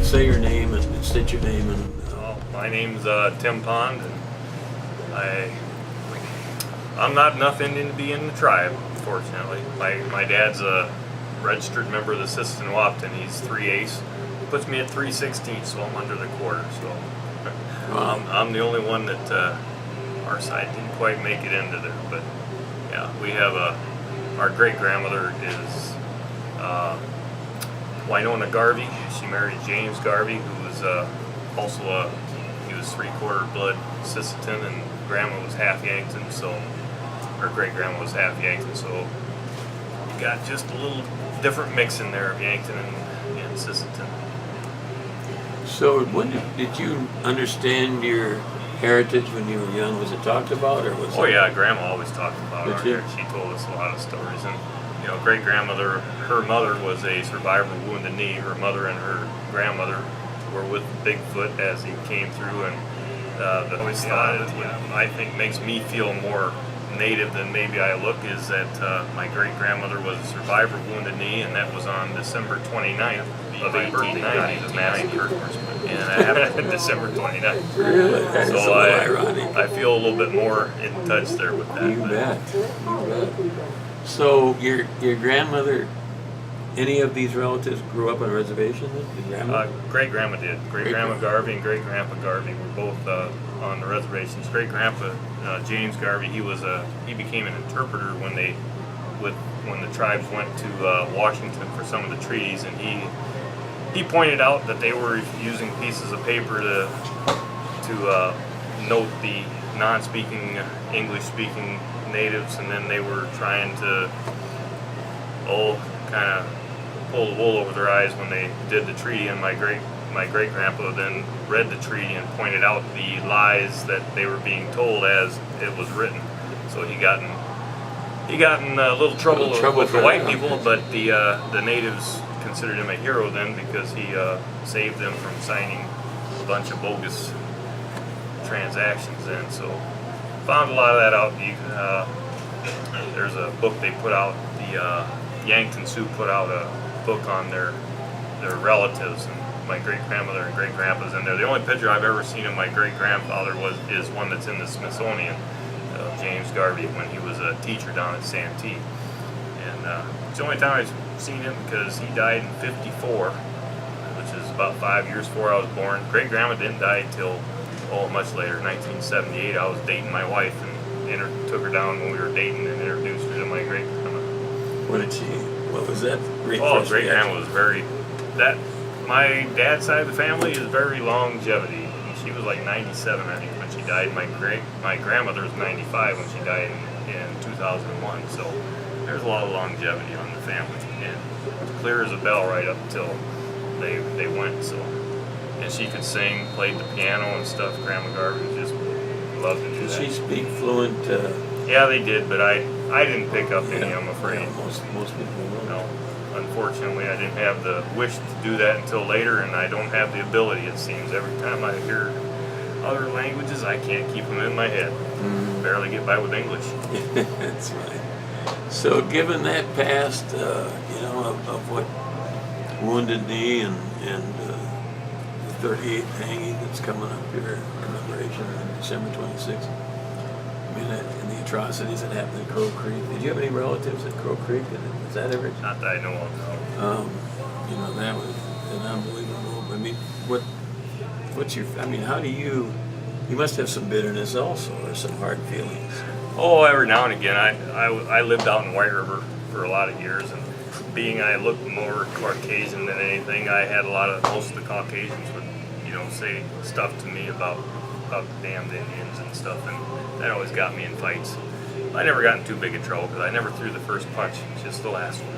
Say your name and state your name. My name's Tim Pond, and I'm not enough Indian to be in the tribe, fortunately. My dad's a registered member of the Sisseton Wahpeton. He's 3/8, puts me at 3/16, so I'm under the quarter. So I'm the only one that our side didn't quite make it into there. But yeah, we have our great grandmother is Winona Garvey. She married James Garvey, who was also he was 3/4 blood Sisseton, and grandma was half Yankton, so her great grandma was half Yankton, so you got just a little different mix in there of Yankton and Sisseton. So when did you understand your heritage when you were young? Was it talked about, or was yeah, grandma always talked about it. She told us a lot of stories, and great grandmother, her mother was a survivor of Wounded Knee. Her mother and her grandmother were with Bigfoot as he came through, and the always thought I think makes me feel more native than maybe I look is that my great grandmother was a survivor of Wounded Knee, and that was on December 29th of 1890, the massacre, and that happened on December 29th. Really? That's so ironic. I feel a little bit more in touch there with that. You bet. So your grandmother, any of these relatives grew up on a reservation? Great grandma did. Great grandma Garvey and great grandpa Garvey were both on the reservations. Great grandpa James Garvey, he became an interpreter when the tribes went to Washington for some of the treaties, and he pointed out that they were using pieces of paper to note the non-speaking English-speaking natives, and then they were trying to kind of pull the wool over their eyes when they did the treaty. And my great grandpa then read the treaty and pointed out the lies that they were being told as it was written. So he got in a little trouble with the white people, but the natives considered him a hero then because he saved them from signing a bunch of bogus transactions then. So found a lot of that out. There's a book they put out, the Yankton Sioux put out a book on their relatives, and my great grandmother and great grandpa's in there. The only picture I've ever seen of my great grandfather is one that's in the Smithsonian, James Garvey, when he was a teacher down at Santee. And it's the only time I've seen him because he died in '54, which is about 5 years before I was born. Great grandma didn't die till much later, 1978. I was dating my wife and took her down when we were dating and introduced her to my great grandma. What was that? Great grandma was my dad's side of the family is very longevity. And she was like 97, I think, when she died. My grandmother was 95 when she died in 2001. So there's a lot of longevity on the family, and clear as a bell right up until they went. So. And she could sing, played the piano and stuff. Grandma Garvey just loved to do that. Did she speak fluent? Yeah, they did, but I didn't pick up any, I'm afraid. Yeah, most people will. No. Unfortunately, I didn't have the wish to do that until later, and I don't have the ability, it seems. Every time I hear other languages, I can't keep them in my head. Mm-hmm. Barely get by with English. That's right. So given that past, of what Wounded Knee and 38th hanging that's coming up here, commemoration on December 26th. I mean, and the atrocities that happened at Crow Creek. Did you have any relatives at Crow Creek? Was that ever? Not that I know of, no. That was an unbelievable. I mean, how do you must have some bitterness also, or some hard feelings. Oh, every now and again. I lived out in White River for a lot of years, and being I looked more Caucasian than anything, I had most of the Caucasians would, say stuff to me about the damned Indians and stuff, and that always got me in fights. I never got in too big a trouble because I never threw the first punch, just the last one.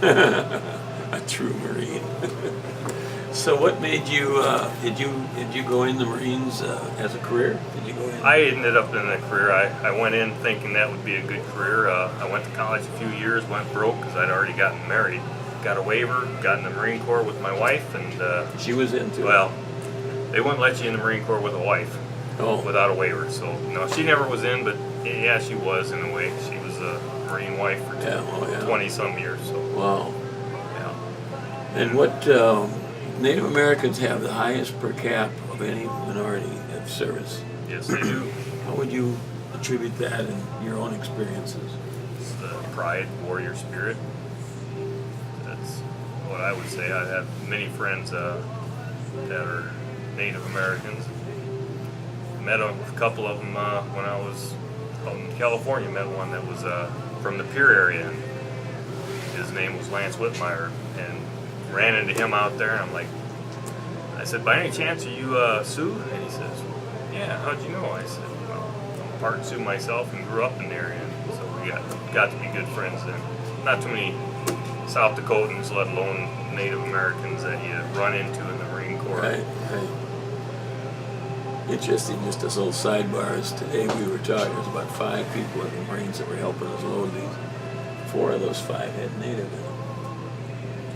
A true Marine. So what made you, did you go in the Marines as a career? Did you go in? I ended up in a career. I went in thinking that would be a good career. I went to college a few years, went broke because I'd already gotten married. Got a waiver, got in the Marine Corps with my wife, and She was into well, they wouldn't let you in the Marine Corps with a wife without a waiver. So no, she never was in, but yeah, she was in a way. She was a Marine wife for 20-some years. So Wow. yeah. And what Native Americans have the highest per cap of any minority of service. Yes, they do. How would you attribute that in your own experiences? It's the pride, warrior spirit. That's what I would say. I have many friends that are Native Americans. Met a couple of them when I was out in California. Met one that was from the Pier area. And his name was Lance Whitmire, and ran into him out there. And I'm like, I said, by any chance are you Sioux? And he says, yeah. How'd you know? I said, well, I'm part Sioux myself and grew up in the area. And so we got to be good friends then. Not too many South Dakotans, let alone Native Americans, that you run into in the Marine Corps. Right. Interesting, just as little sidebars. Today we were talking, there was about 5 people in the Marines that were helping us load these. 4 of those 5 had Native in them.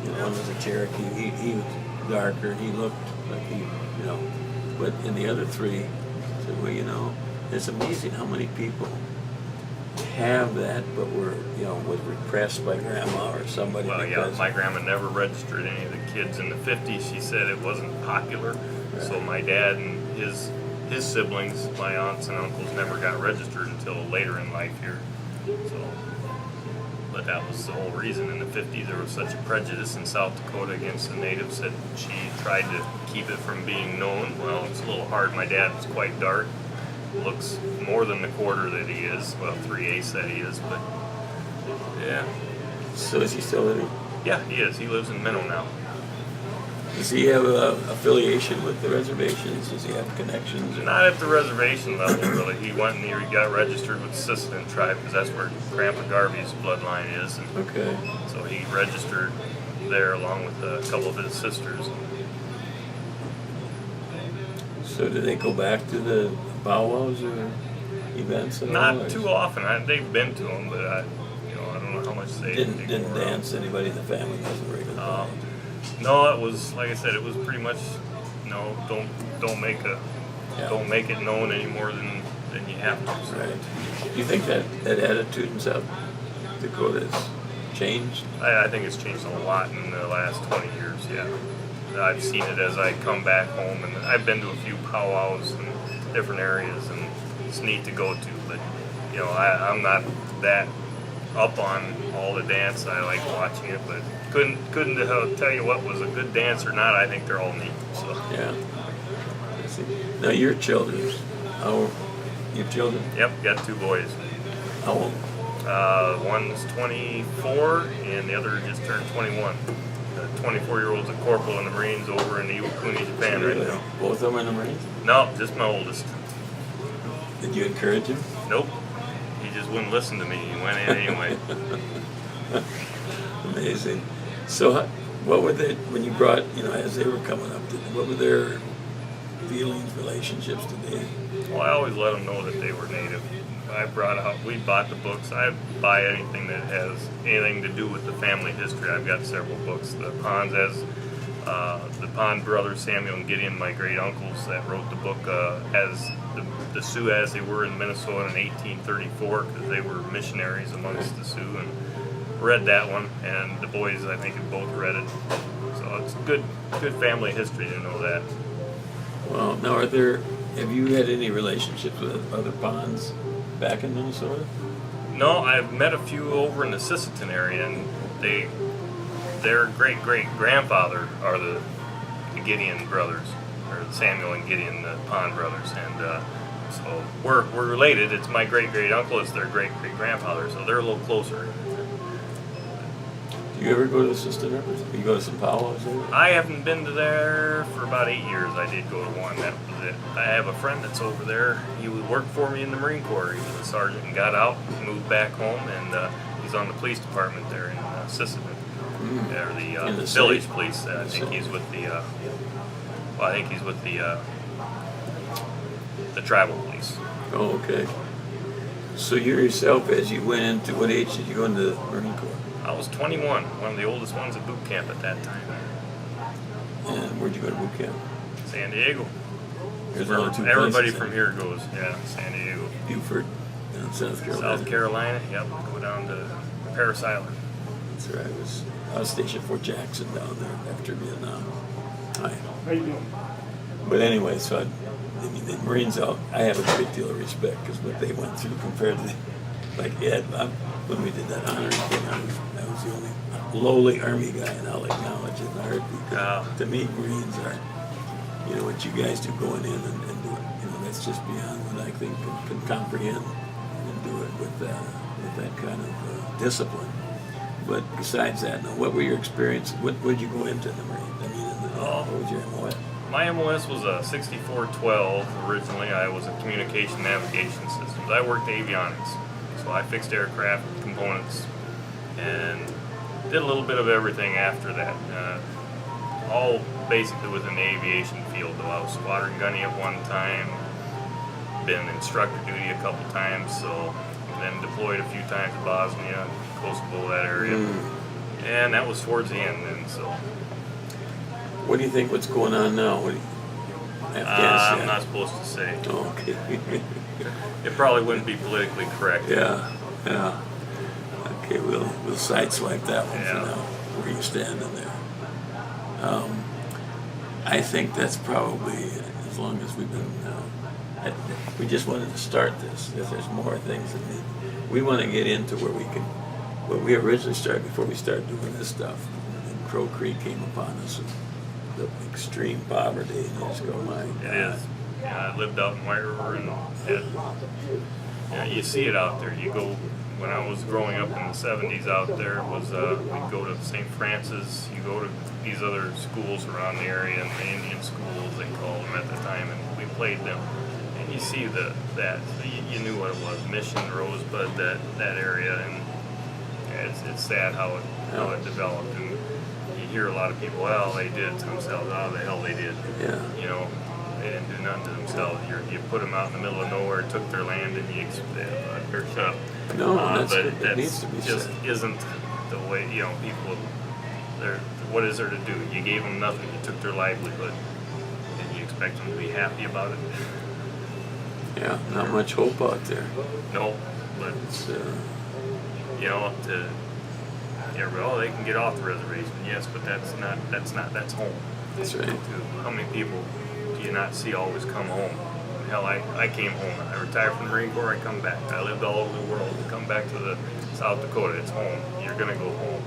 You know, one was a Cherokee. He was darker. He looked like he, but in the other 3, I said, well, it's amazing how many people have that, but was repressed by grandma or somebody. Well, yeah, my grandma never registered any of the kids in the 50s. She said it wasn't popular. Right. So my dad and his siblings, my aunts and uncles, never got registered until later in life here. So, but that was the whole reason. In the 50s, there was such a prejudice in South Dakota against the natives that she tried to keep it from being known. Well, it's a little hard. My dad was quite dark. Looks more than the quarter that he is. Well, 3/8 that he is, but yeah. So is he still living? Yeah, he is. He lives in Minnow now. Does he have affiliation with the reservations? Does he have connections? Not at the reservation level, really. He went and he got registered with the Sisseton tribe because that's where Grandpa Garvey's bloodline is. And okay. So he registered there along with a couple of his sisters. So do they go back to the powwows or events at all? Not too often. They've been to them, but I don't know how much they didn't dance. Anybody in the family doesn't regularly. No, it was like I said. It was pretty much don't make it known any more than you have to. So. Right. Do you think that attitude in South Dakota has changed? I think it's changed a lot in the last 20 years. Yeah. I've seen it as I come back home, and I've been to a few powwows in different areas, and it's neat to go to. But I'm not that up on all the dance. I like watching it, but couldn't tell you what was a good dance or not. I think they're all neat. So yeah. I see. Now your children, your children? Yep, got 2 boys. How old? One's 24, and the other just turned 21. The 24-year-old's a corporal in the Marines over in Iwakuni, Japan right now. Both of them are in the Marines? No, just my oldest. Did you encourage him? Nope. He just wouldn't listen to me. He went in anyway. Amazing. So, what were they when you brought? As they were coming up, what were their feelings, relationships? Did they? Well, I always let them know that they were Native. We bought the books. I buy anything that has anything to do with the family history. I've got several books. The Pond brothers, Samuel and Gideon, my great uncles, that wrote the book as the Sioux as they were in Minnesota in 1834, because they were missionaries amongst the Sioux, and read that one. And the boys, I think, have both read it. So it's good family history to know that. Well, now have you had any relationships with other Ponds back in Minnesota? No, I've met a few over in the Sisseton area, and their great-great-grandfather are the Gideon brothers, or Samuel and Gideon, the Pond brothers, and so we're related. It's my great-great-uncle, it's their great-great-grandfather, so they're a little closer. Do you ever go to the Sisseton Rivers? You go to some powwows there? I haven't been to there for about 8 years. I did go to one, that was it. I have a friend that's over there. He would work for me in the Marine Corps. He was a sergeant and got out, moved back home, and He's on the police department there in Sisseton, or In the the village city? police. I think he's with the. Well, I think he's with the tribal police. Oh, okay. So you yourself, as you went into, what age did you go into the Marine Corps? I was 21, one of the oldest ones at boot camp at that time. And where'd you go to boot camp? San Diego. There's Where only two everybody places, from here goes. Yeah, San Diego. Beaufort and South Carolina. South Carolina. Yep. Go down to Paris Island. That's right. I was stationed at Fort Jackson down there after Vietnam. Hi. How you doing? But anyway, so I mean, the Marines out, I have a great deal of respect because what they went through compared to, like Ed, when we did that honoring thing, I was the only lowly Army guy, and I'll acknowledge it in a heartbeat. To me, Marines are, you know, what you guys do going in and do it. You know, that's just beyond what I think can comprehend and do it with that kind of discipline. But besides that, now, what were your experience? What did you go into in the Marines? I mean, what was your MOS? My MOS was a 6412 originally. I was a communication navigation systems. I worked avionics, so I fixed aircraft components and did a little bit of everything after that. All basically within the aviation field, though. I was squadron gunny at one time, been instructor duty a couple times, so then deployed a few times to Bosnia, Kosovo, that area, and that was towards the end. And so. What do you think? What's going on now? Afghanistan? I'm not supposed to say. Oh, okay. It probably wouldn't be politically correct. Yeah. Okay, we'll sideswipe that one Yeah. for now. Where you standing there? I think that's probably as long as we've been. We just wanted to start this. There's more things that we want to get into where we can. What we originally started before we started doing this stuff, and Crow Creek came upon us. The extreme poverty, and you just go, my God. It is. Yeah, I lived out in White River, and you see it out there. You go, when I was growing up in the 70s out there, it was we'd go to St. Francis, you go to these other schools around the area, and the Indian schools, they called them at the time, and we played them. And you see that you knew what it was, Mission, Rosebud, that area, and it's sad how it developed. And you hear a lot of people, well, they did it to themselves. Oh, the hell they did. Yeah. You know, they didn't do nothing to themselves. You put them out in the middle of nowhere, took their land, and you shut up. No, but it needs to be just said. isn't the way, you know, people, what is there to do? You gave them nothing. You took their livelihood. And you expect them to be happy about it? Yeah, not much hope out there. No, but It's, you know, well, they can get off the reservation, yes, but that's home. that's right. How many people do you not see always come home? Hell, I came home. I retired from the Marine Corps, I come back. I lived all over the world. I come back to the South Dakota, it's home. You're going to go home.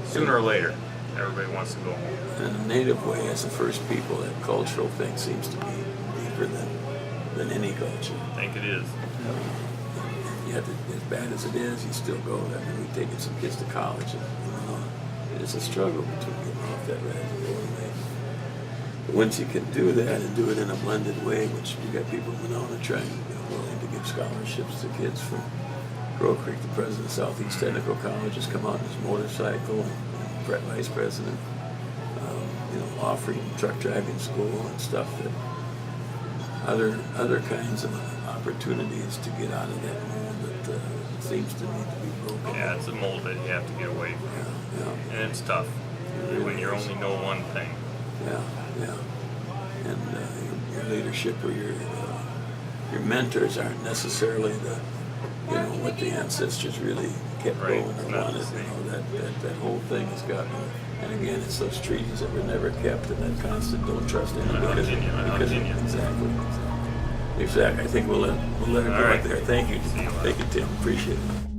Sooner or later, everybody wants to go home. In a native way, as the first people, that cultural thing seems to be deeper than any culture. I think it is. Yet, as bad as it is, you still go. I mean, we've taken some kids to college, and it is a struggle between getting off that reservoir. But once you can do that and do it in a blended way, which we got people in Winona trying, willing to give scholarships to kids from Crow Creek, the president of Southeast Technical College, has come out on his motorcycle, and vice president, offering truck driving school and stuff that other kinds of opportunities to get out of that mold that seems to need to be broken. Yeah, it's a mold that you have to get away from. Yeah. And it's tough when you only know one thing. Yeah. And your leadership or your mentors aren't necessarily what the ancestors really kept Right. going and Not wanted. the same. That whole thing has gotten. And again, it's those treaties that were never kept, and that constant don't trust anybody. Exactly. I think we'll let it go All right. right there. Thank you. See you later. Thank you, Tim. Appreciate it.